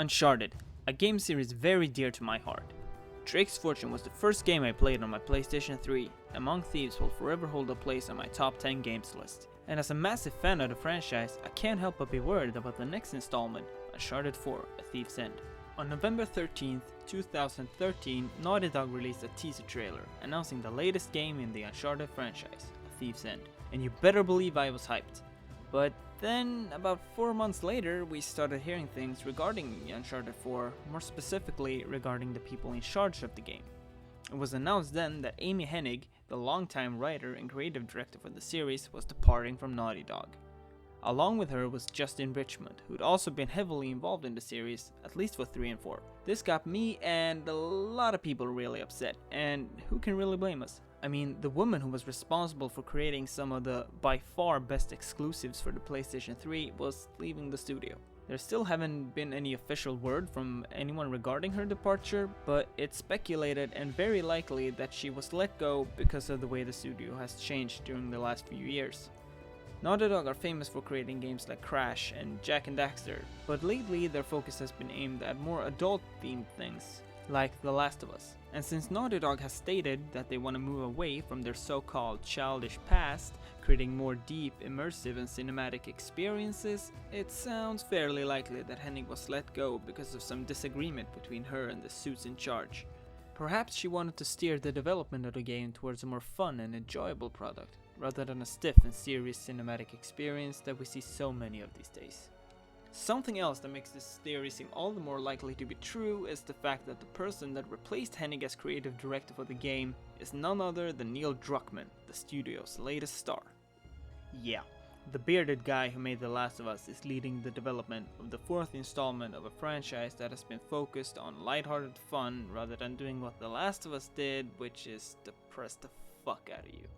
Uncharted, a game series very dear to my heart. Drake's Fortune was the first game I played on my PlayStation 3, Among Thieves will forever hold a place on my top 10 games list. And as a massive fan of the franchise, I can't help but be worried about the next installment, Uncharted 4, A Thief's End. On November 13th, 2013, Naughty Dog released a teaser trailer, announcing the latest game in the Uncharted franchise, A Thief's End. And you better believe I was hyped. But then, about 4 months later, we started hearing things regarding Uncharted 4, more specifically regarding the people in charge of the game. It was announced then that Amy Hennig, the longtime writer and creative director for the series, was departing from Naughty Dog. Along with her was Justin Richmond, who'd also been heavily involved in the series, at least for 3 and 4. This got me and a lot of people really upset, and who can really blame us? I mean, the woman who was responsible for creating some of the by far best exclusives for the PlayStation 3 was leaving the studio. There still haven't been any official word from anyone regarding her departure, but it's speculated and very likely that she was let go because of the way the studio has changed during the last few years. Naughty Dog are famous for creating games like Crash and Jak and Daxter, but lately their focus has been aimed at more adult-themed things, like The Last of Us. And since Naughty Dog has stated that they want to move away from their so-called childish past, creating more deep, immersive and cinematic experiences, it sounds fairly likely that Hennig was let go because of some disagreement between her and the suits in charge. Perhaps she wanted to steer the development of the game towards a more fun and enjoyable product, rather than a stiff and serious cinematic experience that we see so many of these days. Something else that makes this theory seem all the more likely to be true is the fact that the person that replaced Hennig as creative director for the game is none other than Neil Druckmann, the studio's latest star. Yeah, the bearded guy who made The Last of Us is leading the development of the 4th installment of a franchise that has been focused on lighthearted fun rather than doing what The Last of Us did, which is depress the fuck out of you.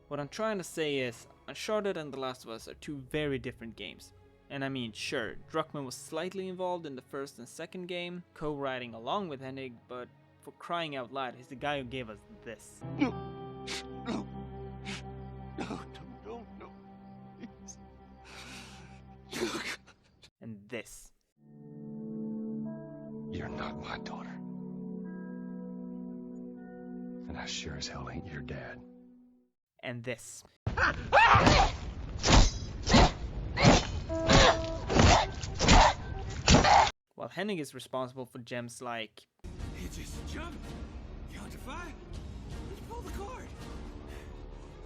What I'm trying to say is, Uncharted and The Last of Us are two very different games. And I mean, sure, Druckmann was slightly involved in the first and second game, co-writing along with Hennig, but for crying out loud, he's the guy who gave us this. No, please. And this. You're not my daughter. And I sure as hell ain't your dad. And this. While Hennig is responsible for gems like You just jump, counterfire, and pull the cord.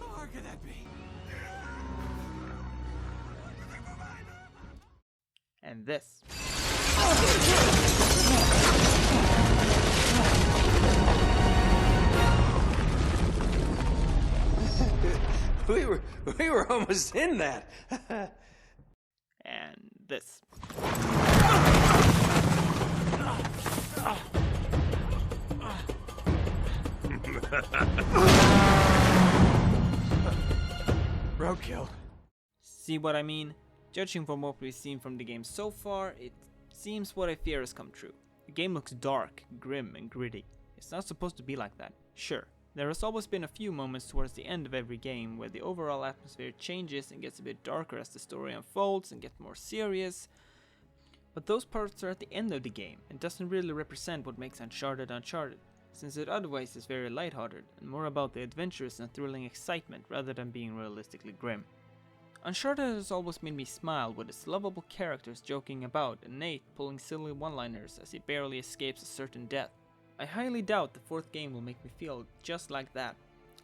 How hard could that be? and this. We were almost in that. And this. Roadkill. See what I mean? Judging from what we've seen from the game so far, it seems what I fear has come true. The game looks dark, grim, and gritty. It's not supposed to be like that. Sure, there has always been a few moments towards the end of every game where the overall atmosphere changes and gets a bit darker as the story unfolds and gets more serious, but those parts are at the end of the game and doesn't really represent what makes Uncharted Uncharted, since it otherwise is very lighthearted and more about the adventurous and thrilling excitement rather than being realistically grim. Uncharted has always made me smile with its lovable characters joking about and Nate pulling silly one-liners as he barely escapes a certain death. I highly doubt the 4th game will make me feel just like that,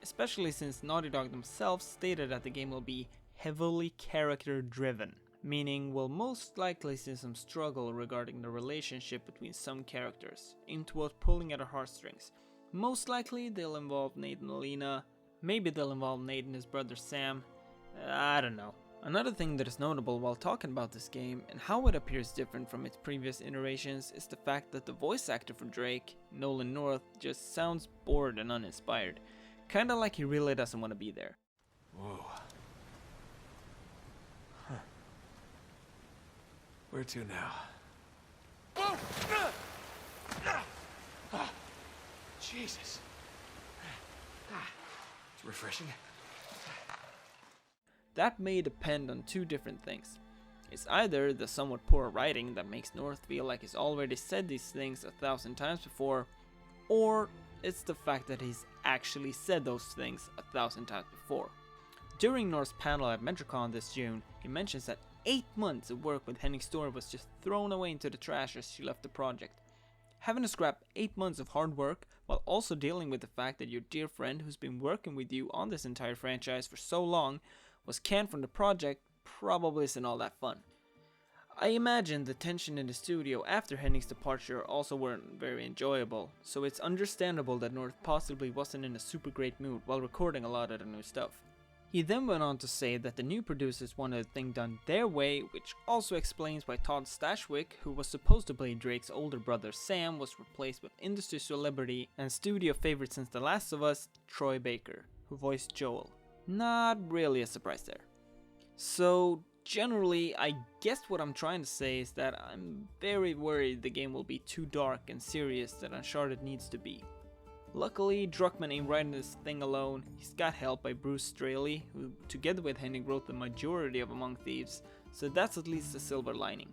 especially since Naughty Dog themselves stated that the game will be heavily character-driven, meaning we'll most likely see some struggle regarding the relationship between some characters, aimed towards pulling at our heartstrings. Most likely they'll involve Nate and Alina, maybe they'll involve Nate and his brother Sam, I don't know. Another thing that is notable while talking about this game and how it appears different from its previous iterations is the fact that the voice actor for Drake, Nolan North, just sounds bored and uninspired, kinda like he really doesn't want to be there. Whoa. Huh. Where to now? Jesus. It's refreshing. That may depend on two different things. It's either the somewhat poor writing that makes North feel like he's already said these things 1,000 times before, or it's the fact that he's actually said those things 1,000 times before. During North's panel at MetroCon this June, he mentions that 8 months of work with Henning's story was just thrown away into the trash as she left the project. Having to scrap 8 months of hard work while also dealing with the fact that your dear friend who's been working with you on this entire franchise for so long was canned from the project probably isn't all that fun. I imagine the tension in the studio after Henning's departure also weren't very enjoyable, so it's understandable that North possibly wasn't in a super great mood while recording a lot of the new stuff. He then went on to say that the new producers wanted the thing done their way, which also explains why Todd Stashwick, who was supposed to play Drake's older brother Sam, was replaced with industry celebrity and studio favorite since The Last of Us, Troy Baker, who voiced Joel. Not really a surprise there. So generally, I guess what I'm trying to say is that I'm very worried the game will be too dark and serious that Uncharted needs to be. Luckily, Druckmann ain't writing this thing alone. He's got help by Bruce Straley, who together with Henning wrote the majority of Among Thieves, so that's at least a silver lining.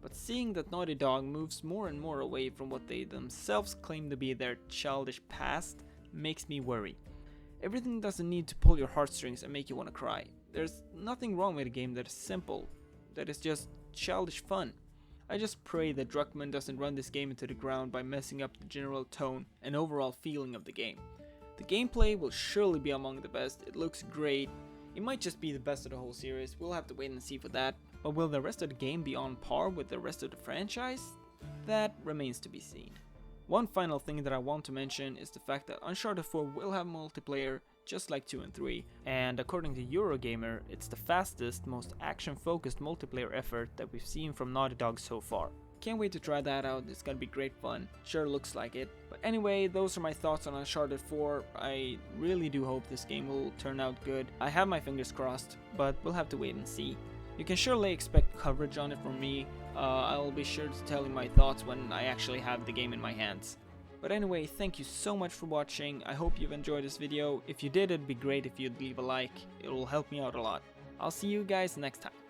But seeing that Naughty Dog moves more and more away from what they themselves claim to be their childish past makes me worry. Everything doesn't need to pull your heartstrings and make you want to cry. There's nothing wrong with a game that is simple, that is just childish fun. I just pray that Druckmann doesn't run this game into the ground by messing up the general tone and overall feeling of the game. The gameplay will surely be among the best, it looks great, it might just be the best of the whole series, we'll have to wait and see for that, but will the rest of the game be on par with the rest of the franchise? That remains to be seen. One final thing that I want to mention is the fact that Uncharted 4 will have multiplayer, just like 2 and 3, and according to Eurogamer, it's the fastest, most action-focused multiplayer effort that we've seen from Naughty Dog so far. Can't wait to try that out, it's gonna be great fun, sure looks like it. But anyway, those are my thoughts on Uncharted 4, I really do hope this game will turn out good. I have my fingers crossed, but we'll have to wait and see. You can surely expect coverage on it from me, I'll be sure to tell you my thoughts when I actually have the game in my hands. But anyway, thank you so much for watching, I hope you've enjoyed this video. If you did, it'd be great if you'd leave a like, it will help me out a lot. I'll see you guys next time.